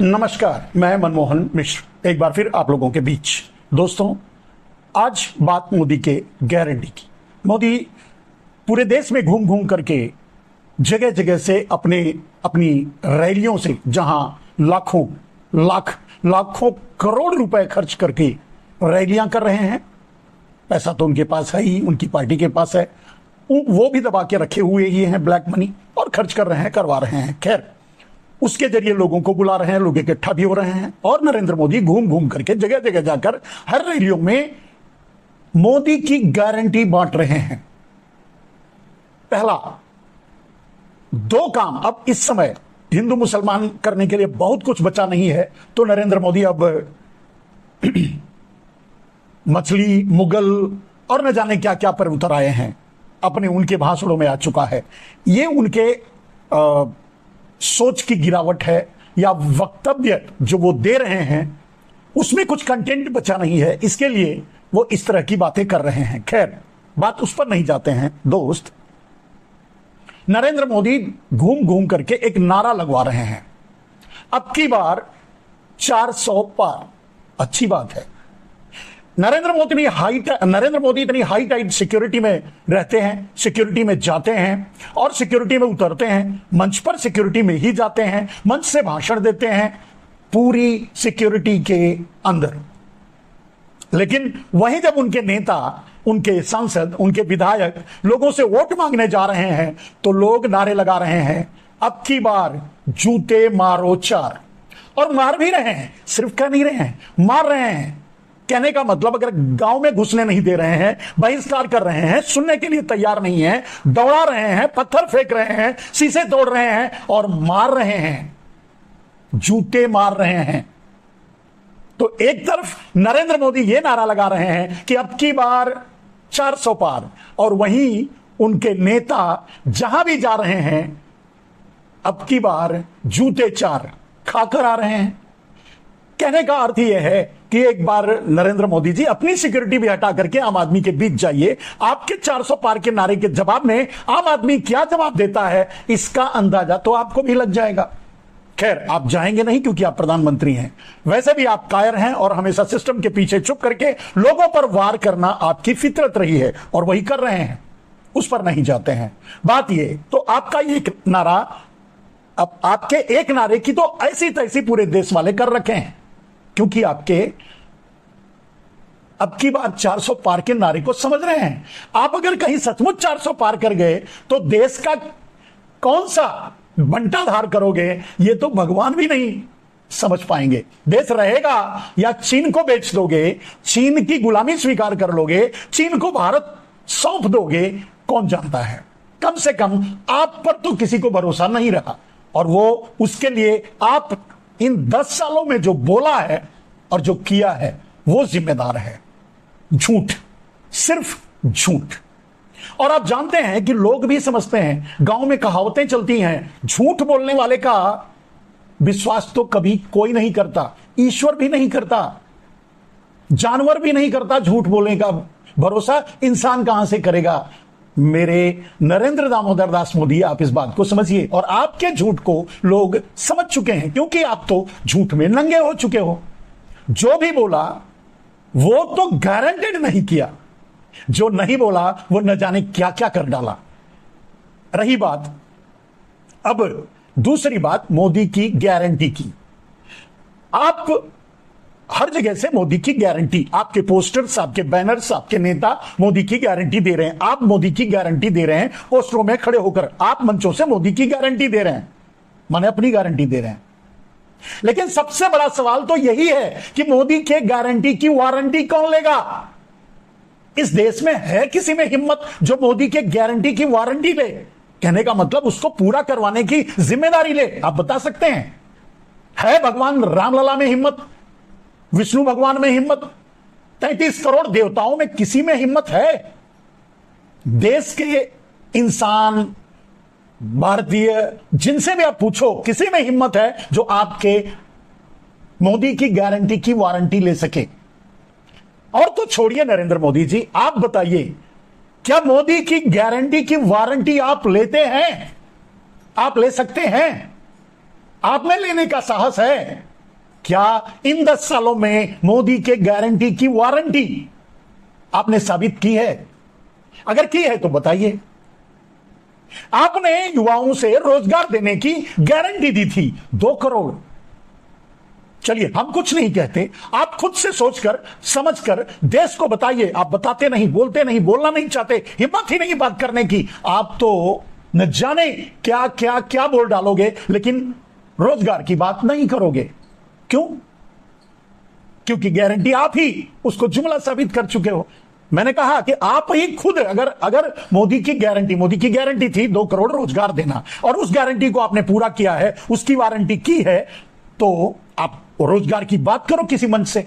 नमस्कार, मैं मनमोहन मिश्र एक बार फिर आप लोगों के बीच। दोस्तों, आज बात मोदी के गारंटी की। मोदी पूरे देश में घूम घूम करके जगह जगह से अपनी रैलियों से जहां लाखों करोड़ रुपए खर्च करके रैलियां कर रहे हैं। पैसा तो उनके पास है ही, उनकी पार्टी के पास है, वो भी दबा के रखे हुए ही हैं ब्लैक मनी, और खर्च कर रहे हैं, करवा रहे हैं। खैर, उसके जरिए लोगों को बुला रहे हैं, लोग इकट्ठा भी हो रहे हैं, और नरेंद्र मोदी घूम घूम करके जगह जगह जाकर हर रैलियों में मोदी की गारंटी बांट रहे हैं। पहला, दो काम अब इस समय हिंदू मुसलमान करने के लिए बहुत कुछ बचा नहीं है, तो नरेंद्र मोदी अब मछली, मुगल और न जाने क्या क्या पर उतर आए हैं। अपने उनके भाषणों में आ चुका है। ये उनके सोच की गिरावट है, या वक्तव्य जो वो दे रहे हैं उसमें कुछ कंटेंट बचा नहीं है, इसके लिए वो इस तरह की बातें कर रहे हैं। खैर, बात उस पर नहीं जाते हैं। दोस्त, नरेंद्र मोदी घूम घूम करके एक नारा लगवा रहे हैं, अब की बार 400 पार। अच्छी बात है। नरेंद्र मोदी इतनी हाई टाइट सिक्योरिटी में रहते हैं, सिक्योरिटी में जाते हैं और सिक्योरिटी में उतरते हैं, मंच पर सिक्योरिटी में ही जाते हैं, मंच से भाषण देते हैं पूरी सिक्योरिटी के अंदर। लेकिन वहीं जब उनके नेता, उनके सांसद, उनके विधायक लोगों से वोट मांगने जा रहे हैं तो लोग नारे लगा रहे हैं, अब की बार जूते मारो 4। और मार भी रहे हैं, सिर्फ कह नहीं रहे हैं, मार रहे हैं। कहने का मतलब, अगर गांव में घुसने नहीं दे रहे हैं, बहिष्कार कर रहे हैं, सुनने के लिए तैयार नहीं है, दौड़ा रहे हैं, पत्थर फेंक रहे हैं, शीशे तोड़ रहे हैं और मार रहे हैं, जूते मार रहे हैं। तो एक तरफ नरेंद्र मोदी ये नारा लगा रहे हैं कि अब की बार 400 पार, और वहीं उनके नेता जहां भी जा रहे हैं अब की बार जूते 4 खाकर आ रहे हैं। कहने का अर्थ यह है कि एक बार नरेंद्र मोदी जी अपनी सिक्योरिटी भी हटा करके आम आदमी के बीच जाइए। आपके 400 पार के नारे के जवाब में आम आदमी क्या जवाब देता है, इसका अंदाजा तो आपको भी लग जाएगा। खैर, आप जाएंगे नहीं क्योंकि आप प्रधानमंत्री हैं। वैसे भी आप कायर हैं और हमेशा सिस्टम के पीछे छुप करके लोगों पर वार करना आपकी फितरत रही है, और वही कर रहे हैं, उस पर नहीं जाते हैं। बात ये तो आपका एक नारा, अब आपके एक नारे की तो ऐसी तैसी पूरे देश वाले कर रखे हैं, क्योंकि आपके अब की बार 400 पार के नारे को समझ रहे हैं। आप अगर कहीं सचमुच 400 पार कर गए तो देश का कौन सा बंटाधार करोगे, ये तो भगवान भी नहीं समझ पाएंगे। देश रहेगा या चीन को बेच दोगे, चीन की गुलामी स्वीकार कर लोगे, चीन को भारत सौंप दोगे, कौन जानता है। कम से कम आप पर तो किसी को भरोसा नहीं रहा, और वो उसके लिए आप इन 10 सालों में जो बोला है और जो किया है वो जिम्मेदार है। झूठ, सिर्फ झूठ। और आप जानते हैं कि लोग भी समझते हैं, गांव में कहावतें चलती हैं, झूठ बोलने वाले का विश्वास तो कभी कोई नहीं करता, ईश्वर भी नहीं करता, जानवर भी नहीं करता। झूठ बोलने का भरोसा इंसान कहां से करेगा। मेरे नरेंद्र दामोदर दास मोदी, आप इस बात को समझिए, और आपके झूठ को लोग समझ चुके हैं, क्योंकि आप तो झूठ में नंगे हो चुके हो। जो भी बोला वो तो गारंटेड नहीं किया, जो नहीं बोला वो न जाने क्या क्या कर डाला। रही बात अब दूसरी बात मोदी की गारंटी की। आप हर जगह से मोदी की गारंटी, आपके पोस्टर्स, आपके बैनर्स, आपके नेता मोदी की गारंटी दे रहे हैं। आप मोदी की गारंटी दे रहे हैं, पोस्टरों में खड़े होकर आप मंचों से मोदी की गारंटी दे रहे हैं, माने अपनी गारंटी दे रहे हैं। लेकिन सबसे बड़ा सवाल तो यही है कि मोदी के गारंटी की वारंटी कौन लेगा। इस देश में है किसी में हिम्मत जो मोदी के गारंटी की वारंटी ले? कहने का मतलब उसको पूरा करवाने की जिम्मेदारी ले। आप बता सकते हैं, है भगवान रामलला में हिम्मत, विष्णु भगवान में हिम्मत, 33 करोड़ देवताओं में किसी में हिम्मत है? देश के इंसान, भारतीय, जिनसे भी आप पूछो, किसी में हिम्मत है जो आपके मोदी की गारंटी की वारंटी ले सके? और तो छोड़िए नरेंद्र मोदी जी, आप बताइए, क्या मोदी की गारंटी की वारंटी आप लेते हैं? आप ले सकते हैं? आप में लेने का साहस है? क्या इन 10 सालों में मोदी के गारंटी की वारंटी आपने साबित की है? अगर की है तो बताइए। आपने युवाओं से रोजगार देने की गारंटी दी थी 2 करोड़। चलिए, हम कुछ नहीं कहते, आप खुद से सोचकर समझकर देश को बताइए। आप बताते नहीं, बोलते नहीं, बोलना नहीं चाहते, हिम्मत ही नहीं बात करने की। आप तो न जाने क्या क्या क्या बोल डालोगे, लेकिन रोजगार की बात नहीं करोगे। क्यों? क्योंकि गारंटी आप ही उसको जुमला साबित कर चुके हो। मैंने कहा कि आप ही खुद अगर मोदी की गारंटी थी 2 करोड़ रोजगार देना, और उस गारंटी को आपने पूरा किया है, उसकी वारंटी की है, तो आप रोजगार की बात करो किसी मंच से।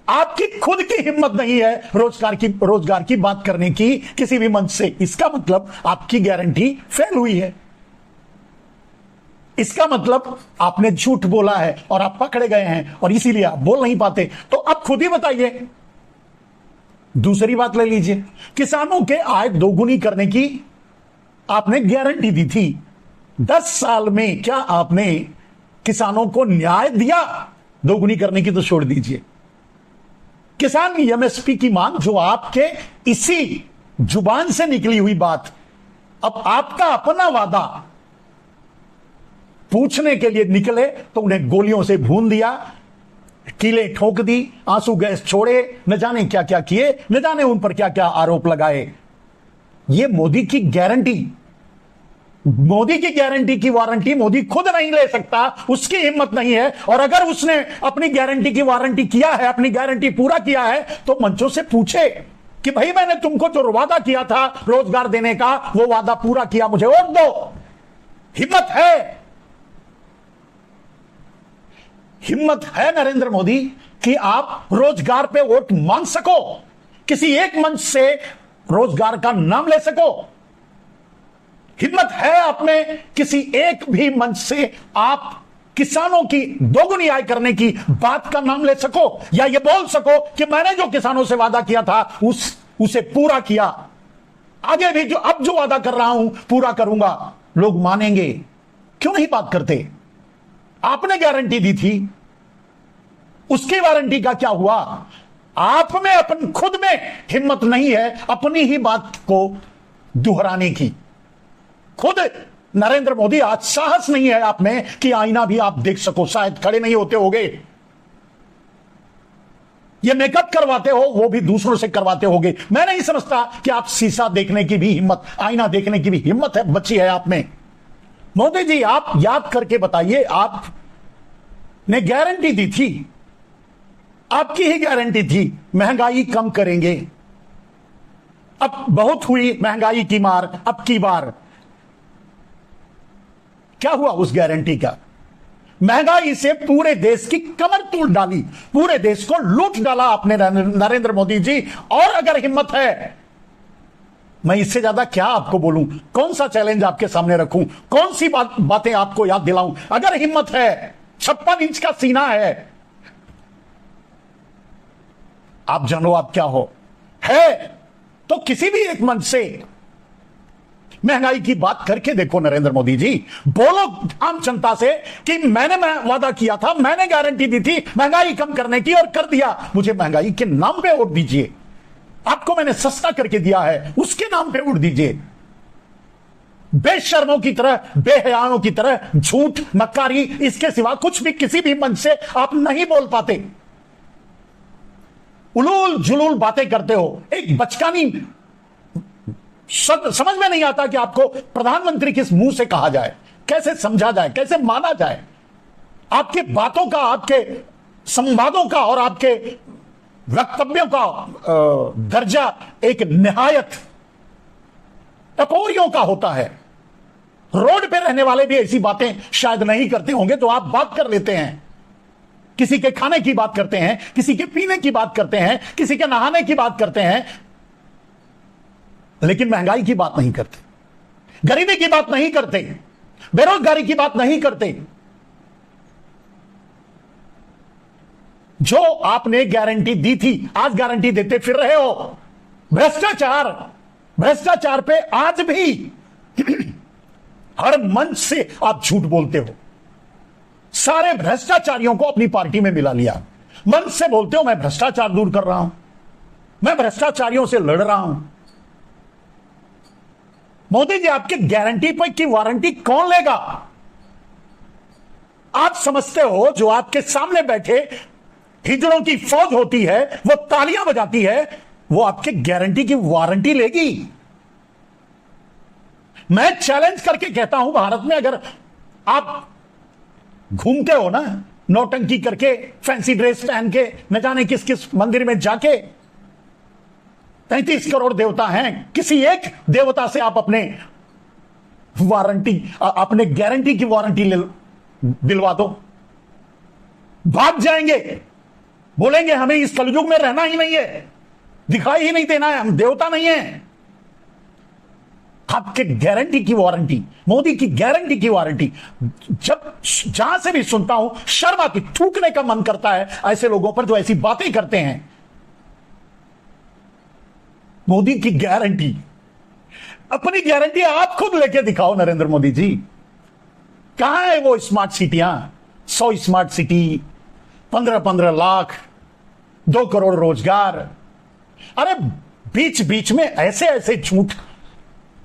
आपकी खुद की हिम्मत नहीं है रोजगार की बात करने की किसी भी मंच से। इसका मतलब आपकी गारंटी फेल हुई है। इसका मतलब आपने झूठ बोला है और आप पकड़े गए हैं, और इसीलिए आप बोल नहीं पाते। तो अब खुद ही बताइए। दूसरी बात ले लीजिए, किसानों के आय दोगुनी करने की आपने गारंटी दी थी। 10 साल में क्या आपने किसानों को न्याय दिया? दोगुनी करने की तो छोड़ दीजिए। किसान एमएसपी की मांग, जो आपके इसी जुबान से निकली हुई बात, अब आपका अपना वादा पूछने के लिए निकले तो उन्हें गोलियों से भून दिया, कीलें ठोक दी, आंसू गैस छोड़े, न जाने क्या क्या किए, न जाने उन पर क्या क्या आरोप लगाए। ये मोदी की गारंटी की वारंटी मोदी खुद नहीं ले सकता, उसकी हिम्मत नहीं है। और अगर उसने अपनी गारंटी की वारंटी किया है, अपनी गारंटी पूरा किया है, तो मंचों से पूछे कि भाई मैंने तुमको जो वादा किया था रोजगार देने का, वो वादा पूरा किया, मुझे वोट दो। हिम्मत है नरेंद्र मोदी कि आप रोजगार पे वोट मांग सको, किसी एक मंच से रोजगार का नाम ले सको। हिम्मत है आप में किसी एक भी मंच से आप किसानों की दोगुनी आय करने की बात का नाम ले सको, या ये बोल सको कि मैंने जो किसानों से वादा किया था उसे पूरा किया, आगे भी जो वादा कर रहा हूं पूरा करूंगा। लोग मानेंगे। क्यों नहीं बात करते? आपने गारंटी दी थी, उसकी वारंटी का क्या हुआ? आप में खुद में हिम्मत नहीं है अपनी ही बात को दोहराने की। खुद नरेंद्र मोदी, आज साहस नहीं है आप में कि आईना भी आप देख सको। शायद खड़े नहीं होते होगे, ये मेकअप करवाते हो, वो भी दूसरों से करवाते होगे। मैं नहीं समझता कि आप शीशा देखने की भी हिम्मत, आईना देखने की भी हिम्मत है बची है आप में। मोदी जी, आप याद करके बताइए, आपने गारंटी दी थी, आपकी ही गारंटी थी, महंगाई कम करेंगे। अब बहुत हुई महंगाई की मार, अब की बार क्या हुआ उस गारंटी का? महंगाई से पूरे देश की कमर तोड़ डाली, पूरे देश को लूट डाला आपने नरेंद्र मोदी जी। और अगर हिम्मत है, मैं इससे ज्यादा क्या आपको बोलूं, कौन सा चैलेंज आपके सामने रखूं, कौन सी बातें आपको याद दिलाऊं? अगर हिम्मत है, 56 इंच का सीना है, आप जानो आप क्या हो, है तो किसी भी एक मंच से महंगाई की बात करके देखो नरेंद्र मोदी जी। बोलो आम जनता से कि मैंने वादा किया था, मैंने गारंटी दी थी महंगाई कम करने की और कर दिया, मुझे महंगाई के नाम पे वोट दीजिए। आपको मैंने सस्ता करके दिया है, उसके नाम पे वोट दीजिए। बेशर्मों की तरह, बेहयाओं की तरह झूठ, मक्कारी, इसके सिवा कुछ भी किसी भी मंच से आप नहीं बोल पाते। उलूल जुलूल बातें करते हो। एक बचकानी समझ में नहीं आता कि आपको प्रधानमंत्री किस मुंह से कहा जाए, कैसे समझा जाए, कैसे माना जाए। आपके बातों का, आपके संवादों का और आपके वक्तव्यों का दर्जा एक निहायत टपोरियों का होता है। रोड पे रहने वाले भी ऐसी बातें शायद नहीं करते होंगे, तो आप बात कर लेते हैं। किसी के खाने की बात करते हैं, किसी के पीने की बात करते हैं, किसी के नहाने की बात करते हैं, लेकिन महंगाई की बात नहीं करते, गरीबी की बात नहीं करते, बेरोजगारी की बात नहीं करते। जो आपने गारंटी दी थी, आज गारंटी देते फिर रहे हो। भ्रष्टाचार पे आज भी हर मंच से आप झूठ बोलते हो। सारे भ्रष्टाचारियों को अपनी पार्टी में मिला लिया। मन से बोलते हो मैं भ्रष्टाचार दूर कर रहा हूं, मैं भ्रष्टाचारियों से लड़ रहा हूं। मोदी जी, आपके गारंटी पर की वारंटी कौन लेगा? आप समझते हो जो आपके सामने बैठे हिजड़ों की फौज होती है, वो तालियां बजाती है, वो आपके गारंटी की वारंटी लेगी? मैं चैलेंज करके कहता हूं, भारत में अगर आप घूमते हो ना नौटंकी करके, फैंसी ड्रेस पहन के, न जाने किस किस मंदिर में जाके, 33 करोड़ देवता हैं, किसी एक देवता से आप अपने गारंटी की वारंटी दिलवा दो, भाग जाएंगे, बोलेंगे हमें इस कलयुग में रहना ही नहीं है, दिखाई ही नहीं देना है, हम देवता नहीं है। आपके गारंटी की वारंटी, मोदी की गारंटी की वारंटी, जब जहां से भी सुनता हूं शर्म आती, थूकने का मन करता है ऐसे लोगों पर जो ऐसी बातें करते हैं। मोदी की गारंटी, अपनी गारंटी आप खुद लेके दिखाओ नरेंद्र मोदी जी। कहां है वो स्मार्ट सिटियां? 100 स्मार्ट सिटी, 15-15 लाख, 2 करोड़ रोजगार। अरे बीच बीच में ऐसे ऐसे झूठ,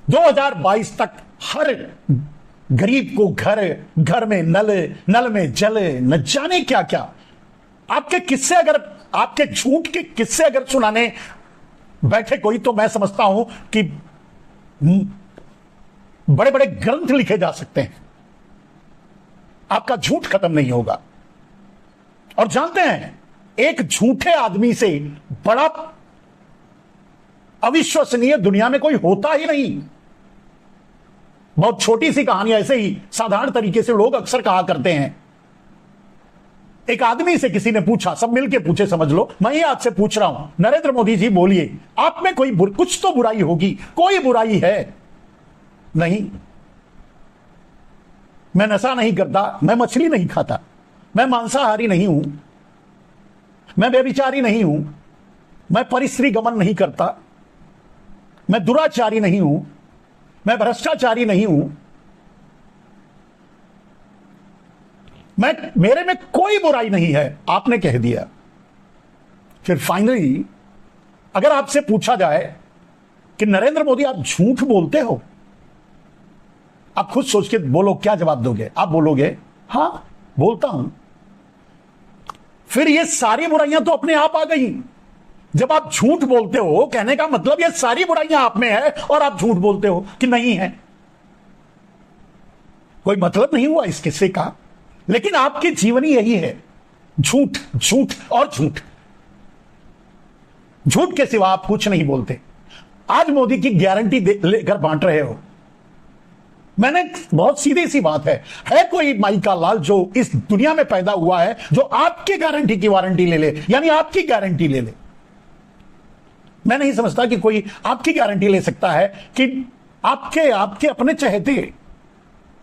2022 तक हर गरीब को घर में नल में जल, न जाने क्या क्या। आपके किस्से, अगर आपके झूठ के किस्से अगर सुनाने बैठे कोई, तो मैं समझता हूं कि बड़े बड़े ग्रंथ लिखे जा सकते हैं। आपका झूठ खत्म नहीं होगा। और जानते हैं, एक झूठे आदमी से बड़ा अविश्वसनीय दुनिया में कोई होता ही नहीं। बहुत छोटी सी कहानी, ऐसे ही साधारण तरीके से लोग अक्सर कहा करते हैं। एक आदमी से किसी ने पूछा, सब मिलके पूछे, समझ लो, मैं ही आपसे पूछ रहा हूं, नरेंद्र मोदी जी बोलिए, आप में कोई कुछ तो बुराई होगी, कोई बुराई है? नहीं, मैं नशा नहीं करता, मैं मछली नहीं खाता, मैं मांसाहारी नहीं हूं, मैं व्यभिचारी नहीं हूं, मैं परिस्त्री गमन नहीं करता, मैं दुराचारी नहीं हूं, मैं भ्रष्टाचारी नहीं हूं, मेरे में कोई बुराई नहीं है, आपने कह दिया। फिर फाइनली अगर आपसे पूछा जाए कि नरेंद्र मोदी आप झूठ बोलते हो, आप खुद सोच के बोलो, क्या जवाब दोगे? आप बोलोगे हां बोलता हूं। फिर ये सारी बुराइयां तो अपने आप आ गई। जब आप झूठ बोलते हो, कहने का मतलब ये सारी बुराइयां आप में है और आप झूठ बोलते हो कि नहीं है। कोई मतलब नहीं हुआ इस किस्से का, लेकिन आपकी जीवनी यही है, झूठ झूठ और झूठ। झूठ के सिवा आप कुछ नहीं बोलते। आज मोदी की गारंटी लेकर बांट रहे हो। मैंने बहुत सीधी सी बात है कोई माई का लाल जो इस दुनिया में पैदा हुआ है जो आपकी गारंटी की वारंटी ले ले, यानी आपकी गारंटी ले ले? मैं नहीं समझता कि कोई आपकी गारंटी ले सकता है। कि आपके अपने चहेते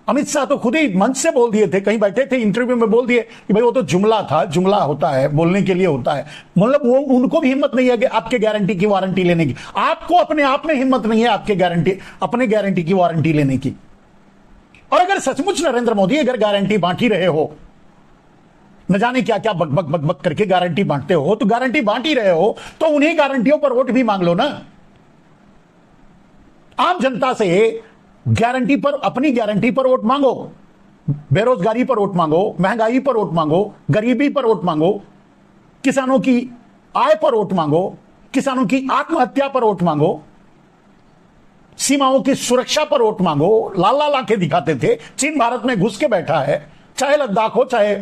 अमित शाह तो खुद ही मंच से बोल दिए थे, कहीं बैठे थे इंटरव्यू में बोल दिए कि भाई वो तो जुमला था, जुमला होता है, बोलने के लिए होता है। मतलब वो, उनको भी हिम्मत नहीं है कि आपके गारंटी की वारंटी लेने की। आपको अपने आप में हिम्मत नहीं है अपने गारंटी की वारंटी लेने की। और अगर सचमुच नरेंद्र मोदी अगर गारंटी बांट ही रहे हो, न जाने क्या क्या बक बक बक बक करके गारंटी बांटते हो, तो गारंटी बांट ही रहे हो तो उन्हीं गारंटियों पर वोट भी मांग लो ना। आम जनता से गारंटी पर, अपनी गारंटी पर वोट मांगो, बेरोजगारी पर वोट मांगो, महंगाई पर वोट मांगो, गरीबी पर वोट मांगो, किसानों की आय पर वोट मांगो, किसानों की आत्महत्या पर वोट मांगो, सीमाओं की सुरक्षा पर वोट मांगो। लाला ला के दिखाते थे, चीन भारत में घुस के बैठा है, चाहे लद्दाख हो, चाहे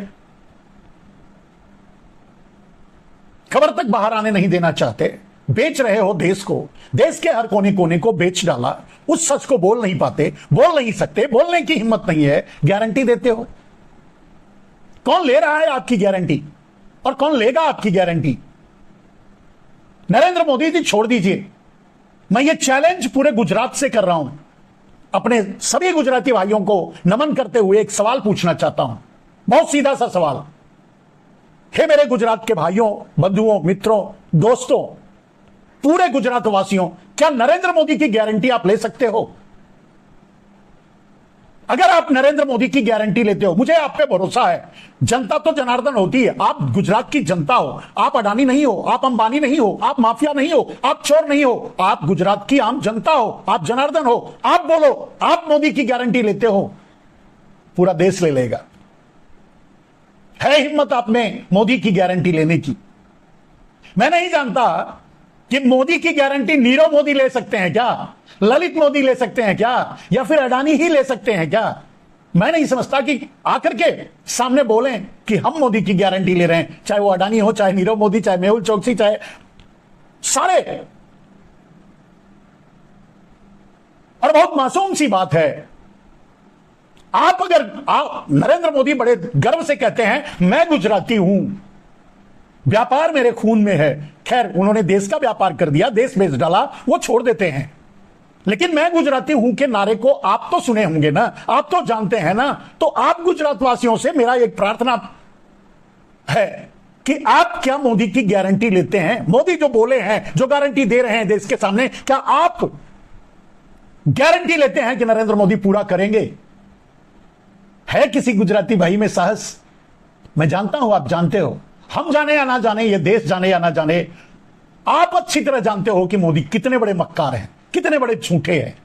खबर तक बाहर आने नहीं देना चाहते। बेच रहे हो देश को, देश के हर कोने कोने को बेच डाला। उस सच को बोल नहीं पाते, बोल नहीं सकते, बोलने की हिम्मत नहीं है, गारंटी देते हो। कौन ले रहा है आपकी गारंटी और कौन लेगा आपकी गारंटी? नरेंद्र मोदी जी छोड़ दीजिए, मैं ये चैलेंज पूरे गुजरात से कर रहा हूं। अपने सभी गुजराती भाइयों को नमन करते हुए एक सवाल पूछना चाहता हूं, बहुत सीधा सा सवाल। हे मेरे गुजरात के भाइयों, बंधुओं, मित्रों, दोस्तों, पूरे गुजरात वासियों, क्या नरेंद्र मोदी की गारंटी आप ले सकते हो? अगर आप नरेंद्र मोदी की गारंटी लेते हो, मुझे आप पे भरोसा है, जनता तो जनार्दन होती है, आप गुजरात की जनता हो, आप अडानी नहीं हो, आप अंबानी नहीं हो, आप माफिया नहीं हो, आप चोर नहीं हो, आप गुजरात की आम जनता हो, आप जनार्दन हो। आप बोलो, आप मोदी की गारंटी लेते हो, पूरा देश ले लेगा। है हिम्मत आप में मोदी की गारंटी लेने की? मैं नहीं जानता कि मोदी की गारंटी नीरव मोदी ले सकते हैं क्या, ललित मोदी ले सकते हैं क्या, या फिर अडानी ही ले सकते हैं क्या? मैं नहीं समझता कि आकर के सामने बोलें कि हम मोदी की गारंटी ले रहे हैं, चाहे वो अडानी हो, चाहे नीरव मोदी, चाहे मेहुल चोकसी, चाहे सारे। और बहुत मासूम सी बात है, आप नरेंद्र मोदी बड़े गर्व से कहते हैं मैं गुजराती हूं, व्यापार मेरे खून में है। खैर, उन्होंने देश का व्यापार कर दिया, देश बेच डाला, वो छोड़ देते हैं। लेकिन मैं गुजराती हूं के नारे को आप तो सुने होंगे ना, आप तो जानते हैं ना। तो आप गुजरात वासियों से मेरा एक प्रार्थना है कि आप क्या मोदी की गारंटी लेते हैं? मोदी जो बोले हैं, जो गारंटी दे रहे हैं देश के सामने, क्या आप गारंटी लेते हैं कि नरेंद्र मोदी पूरा करेंगे? है किसी गुजराती भाई में साहस? मैं जानता हूं, आप जानते हो, हम जाने या ना जाने, ये देश जाने या ना जाने, आप अच्छी तरह जानते हो कि मोदी कितने बड़े मक्कार हैं, कितने बड़े झूठे हैं।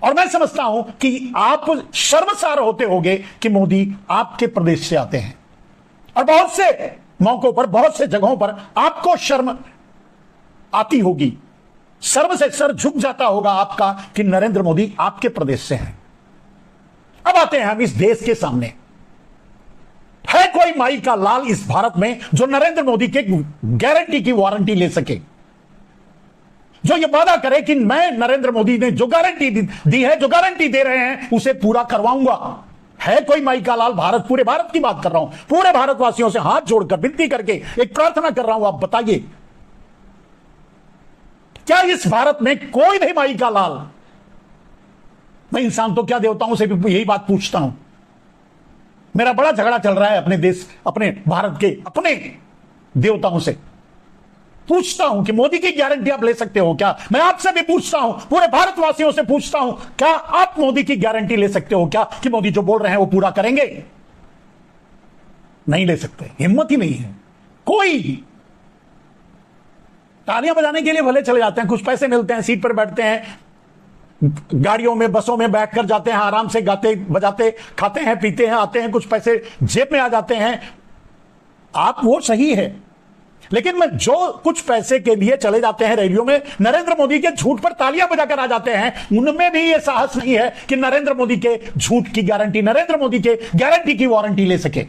और मैं समझता हूं कि आप शर्मसार होते होंगे कि मोदी आपके प्रदेश से आते हैं, और बहुत से मौकों पर, बहुत से जगहों पर आपको शर्म आती होगी, शर्म से सर झुक जाता होगा आपका कि नरेंद्र मोदी आपके प्रदेश से हैं। अब आते हैं हम इस देश के सामने। है कोई माई का लाल इस भारत में जो नरेंद्र मोदी के गारंटी की वारंटी ले सके, जो ये वादा करे कि मैं नरेंद्र मोदी ने जो गारंटी दी है, जो गारंटी दे रहे हैं, उसे पूरा करवाऊंगा? है कोई माई का लाल? भारत, पूरे भारत की बात कर रहा हूं, पूरे भारतवासियों से हाथ जोड़कर विनती करके एक प्रार्थना कर रहा हूं, आप बताइए, क्या इस भारत में कोई नहीं माई का लाल? मैं इंसान तो क्या देवताओं से भी यही बात पूछता हूं। मेरा बड़ा झगड़ा चल रहा है अपने देश, अपने भारत के अपने देवताओं से। पूछता हूं कि मोदी की गारंटी आप ले सकते हो क्या? मैं आपसे भी पूछता हूं, पूरे भारतवासियों से पूछता हूं, क्या आप मोदी की गारंटी ले सकते हो क्या कि मोदी जो बोल रहे हैं वो पूरा करेंगे? नहीं ले सकते, हिम्मत ही नहीं है। कोई तालियां बजाने के लिए भले चले जाते हैं, कुछ पैसे मिलते हैं, सीट पर बैठते हैं, गाड़ियों में, बसों में बैठकर जाते हैं, आराम से गाते बजाते, खाते हैं, पीते हैं, आते हैं, कुछ पैसे जेब में आ जाते हैं। आप वो सही है, लेकिन मैं जो कुछ पैसे के लिए चले जाते हैं रैलियों में, नरेंद्र मोदी के झूठ पर तालियां बजाकर आ जाते हैं, उनमें भी ये साहस नहीं है कि नरेंद्र मोदी के झूठ की गारंटी, नरेंद्र मोदी के गारंटी की वारंटी ले सके।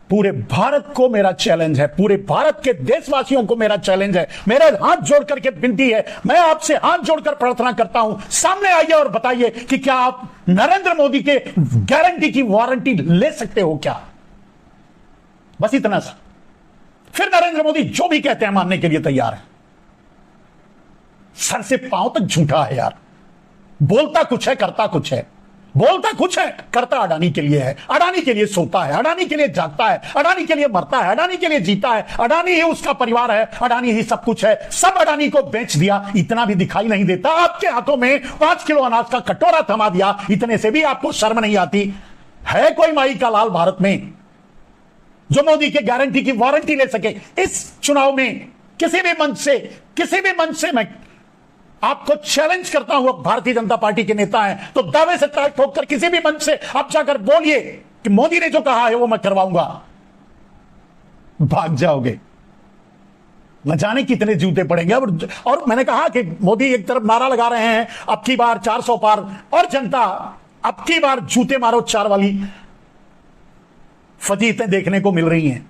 पूरे भारत को मेरा चैलेंज है, पूरे भारत के देशवासियों को मेरा चैलेंज है, मेरे हाथ जोड़ करके विनती है, मैं आपसे हाथ जोड़कर प्रार्थना करता हूं, सामने आइए और बताइए कि क्या आप नरेंद्र मोदी के गारंटी की वारंटी ले सकते हो क्या? बस इतना सा। फिर नरेंद्र मोदी जो भी कहते हैं मानने के लिए तैयार है। सर से पांव तक झूठा है यार, बोलता कुछ है, करता कुछ है। बोलता कुछ है, करता अडानी के लिए है, अडानी के लिए सोता है, अडानी के लिए जागता है, अडानी के लिए मरता है, अडानी के लिए जीता है, अडानी ही उसका परिवार है, अडानी ही सब कुछ है, सब अडानी को बेच दिया, इतना भी दिखाई नहीं देता। आपके हाथों में 5 किलो अनाज का कटोरा थमा दिया, इतने से भी आपको शर्म नहीं आती? है कोई माई का लाल भारत में जो मोदी के गारंटी की वारंटी ले सके? इस चुनाव में किसी भी मंच से मैं आपको चैलेंज करता हूं, भारतीय जनता पार्टी के नेता हैं तो दावे से ताक ठोककर किसी भी मंच से आप जाकर बोलिए कि मोदी ने जो कहा है वो मैं करवाऊंगा। भाग जाओगे, न जाने कितने जूते पड़ेंगे। और मैंने कहा कि मोदी एक तरफ नारा लगा रहे हैं अब की बार 400 पार, और जनता अब की बार जूते मारो 4 वाली फजीहतें देखने को मिल रही हैं।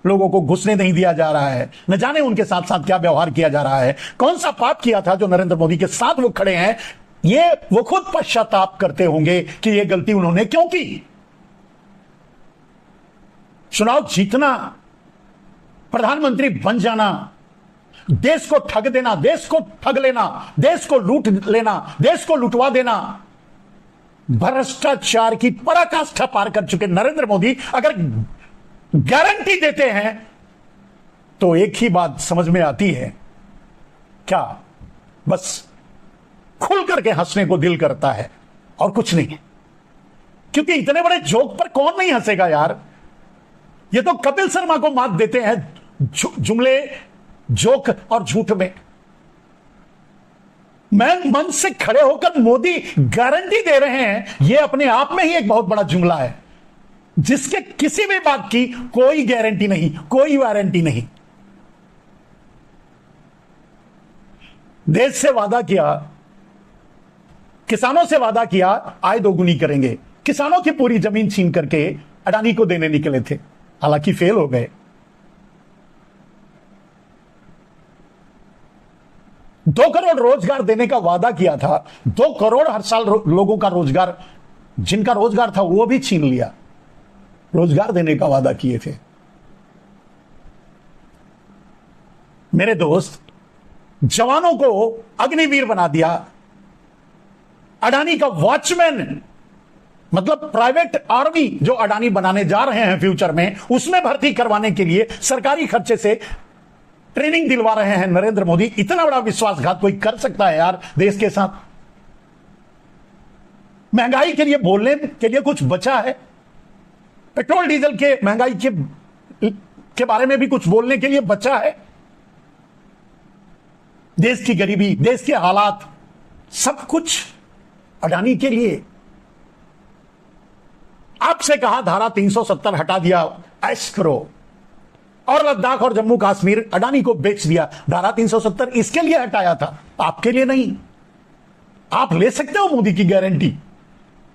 लोगों को घुसने नहीं दिया जा रहा है, न जाने उनके साथ साथ क्या व्यवहार किया जा रहा है, कौन सा पाप किया था जो नरेंद्र मोदी के साथ वो खड़े हैं। ये वो खुद पश्चाताप करते होंगे कि ये गलती उन्होंने क्यों की। चुनाव जीतना, प्रधानमंत्री बन जाना, देश को ठग देना, देश को ठग लेना, देश को लूट लेना, देश को लुटवा देना, भ्रष्टाचार की पराकाष्ठा पार कर चुके नरेंद्र मोदी अगर गारंटी देते हैं तो एक ही बात समझ में आती है क्या बस खुल करके हंसने को दिल करता है और कुछ नहीं है, क्योंकि इतने बड़े जोक पर कौन नहीं हंसेगा यार। ये तो कपिल शर्मा को मात देते हैं जुमले, जोक और झूठ में। मैं मंच से खड़े होकर मोदी गारंटी दे रहे हैं, यह अपने आप में ही एक बहुत बड़ा जुमला है, जिसके किसी भी बात की कोई गारंटी नहीं, कोई वारंटी नहीं। देश से वादा किया, किसानों से वादा किया आय दोगुनी करेंगे, किसानों की पूरी जमीन छीन करके अडानी को देने निकले थे, हालांकि फेल हो गए। 2 करोड़ रोजगार देने का वादा किया था, 2 करोड़ हर साल लोगों का रोजगार, जिनका रोजगार था वो भी छीन लिया। रोजगार देने का वादा किए थे। मेरे दोस्त, जवानों को अग्निवीर बना दिया। अडानी का वॉचमैन, मतलब प्राइवेट आर्मी जो अडानी बनाने जा रहे हैं फ्यूचर में, उसमें भर्ती करवाने के लिए सरकारी खर्चे से ट्रेनिंग दिलवा रहे हैं नरेंद्र मोदी। इतना बड़ा विश्वासघात कोई कर सकता है यार देश के साथ? महंगाई के लिए बोलने के लिए कुछ बचा है? पेट्रोल डीजल के महंगाई के बारे में भी कुछ बोलने के लिए बचा है? देश की गरीबी, देश के हालात, सब कुछ अडानी के लिए। आपसे कहा धारा 370 हटा दिया, ऐश करो, और लद्दाख और जम्मू कश्मीर अडानी को बेच दिया। धारा 370 इसके लिए हटाया था, आपके लिए नहीं। आप ले सकते हो मोदी की गारंटी,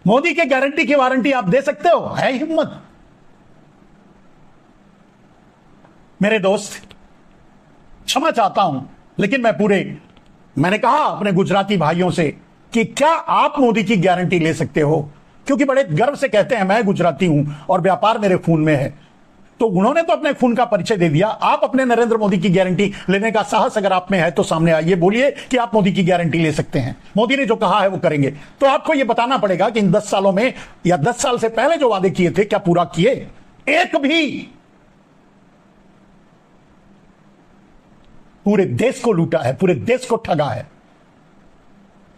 मोदी के गारंटी की वारंटी आप दे सकते हो? है हिम्मत? मेरे दोस्त, क्षमा चाहता हूं, लेकिन मैंने कहा अपने गुजराती भाइयों से कि क्या आप मोदी की गारंटी ले सकते हो? क्योंकि बड़े गर्व से कहते हैं मैं गुजराती हूं और व्यापार मेरे खून में है। तो उन्होंने तो अपने खून का परिचय दे दिया। आप अपने नरेंद्र मोदी की गारंटी लेने का साहस अगर आप में है तो सामने आइए, बोलिए कि आप मोदी की गारंटी ले सकते हैं। मोदी ने जो कहा है वो करेंगे। तो आपको यह बताना पड़ेगा कि इन 10 सालों में या 10 साल से पहले जो वादे किए थे क्या पूरा किए? एक भी। पूरे देश को लूटा है, पूरे देश को ठगा है,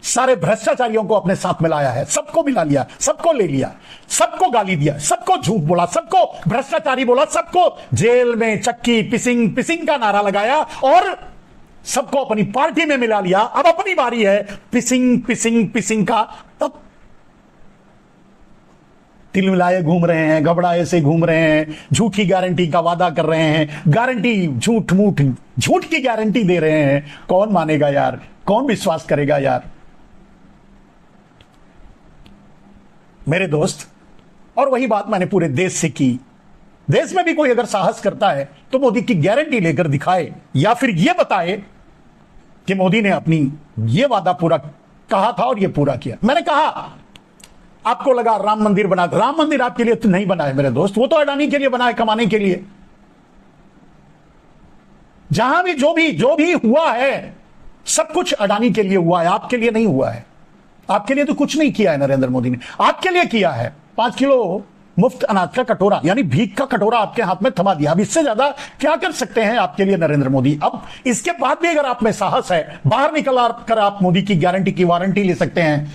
सारे भ्रष्टाचारियों को अपने साथ मिलाया है, सबको मिला लिया, सबको ले लिया, सबको गाली दिया, सबको झूठ बोला, सबको भ्रष्टाचारी बोला, सबको जेल में चक्की पिसिंग पिसिंग का नारा लगाया और सबको अपनी पार्टी में मिला लिया। अब अपनी बारी है पिसिंग पिसिंग पिसिंग का। तब तिल मिलाए घूम रहे हैं, घबराए से घूम रहे हैं, झूठी गारंटी का वादा कर रहे हैं, गारंटी झूठ की गारंटी दे रहे हैं। कौन मानेगा यार? कौन विश्वास करेगा यार? मेरे दोस्त, और वही बात मैंने पूरे देश से की। देश में भी कोई अगर साहस करता है तो मोदी की गारंटी लेकर दिखाए, या फिर यह बताए कि मोदी ने अपनी यह वादा पूरा कहा था और यह पूरा किया। मैंने कहा, आपको लगा राम मंदिर बना, राम मंदिर आपके लिए तो नहीं बना है मेरे दोस्त, वो तो अडानी के लिए बना है, कमाने के लिए। जहां भी जो भी हुआ है सब कुछ अडानी के लिए हुआ है, आपके लिए नहीं हुआ है। आपके लिए तो कुछ नहीं किया है नरेंद्र मोदी ने, आपके लिए किया है 5 किलो मुफ्त अनाज का कटोरा, यानी भीख का कटोरा आपके हाथ में थमा दिया। अब इससे ज्यादा क्या कर सकते हैं आपके लिए नरेंद्र मोदी? अब इसके बाद भी अगर आप में साहस है, बाहर निकल कर आप मोदी की गारंटी की वारंटी ले सकते हैं,